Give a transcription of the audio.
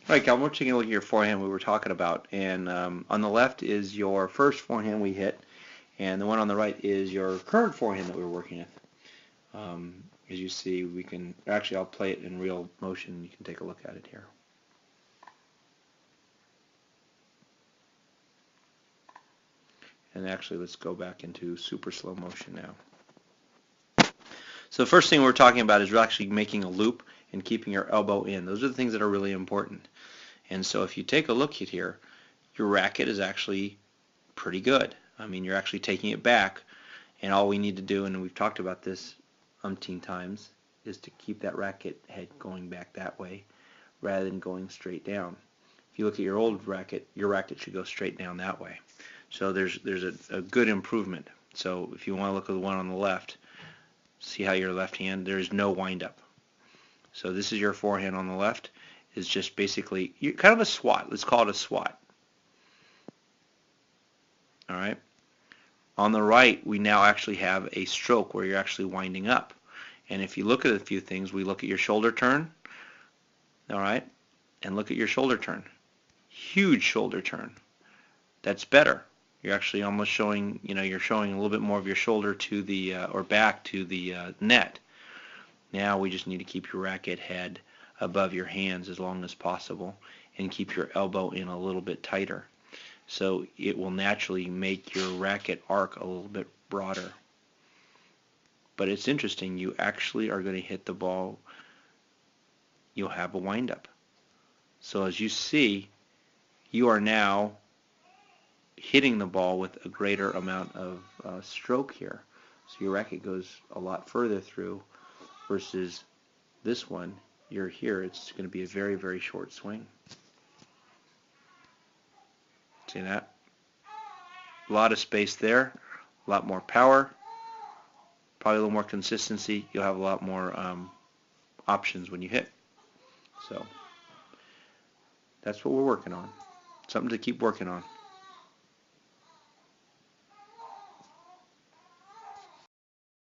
Right, Calvin, we're taking a look at your forehand we were talking about, and on the left is your first forehand we hit, and the one on the right is your current forehand that we were working with. As you see, we can, actually I'll play it in real motion, you can take a look at it here. And actually, let's go back into super slow motion now. So the first thing we're talking about is actually making a loop and keeping your elbow in. Those are the things that are really important. And so if you take a look at here, your racket is actually pretty good. I mean, you're actually taking it back, and all we need to do, and we've talked about this umpteen times, is to keep that racket head going back that way rather than going straight down. If you look at your old racket, your racket should go straight down that way. So there's a good improvement. So if you want to look at the one on the left, see how your left hand, there's no windup. So this is your forehand on the left, is just basically kind of a swat. Let's call it a swat. All right. On the right, we now actually have a stroke where you're actually winding up. And if you look at a few things, we look at your shoulder turn, all right, and look at your shoulder turn. Huge shoulder turn. That's better. You're actually almost showing, you're showing a little bit more of your shoulder to the, or back to the net. Now we just need to keep your racket head above your hands as long as possible and keep your elbow in a little bit tighter. So it will naturally make your racket arc a little bit broader. But it's interesting, you actually are going to hit the ball, you'll have a windup. So as you see, you are now hitting the ball with a greater amount of stroke here. So your racket goes a lot further through versus this one. You're here, it's going to be a very, very short swing. See that? A lot of space there, a lot more power, probably a little more consistency. You'll have a lot more options when you hit. So that's what we're working on. Something to keep working on.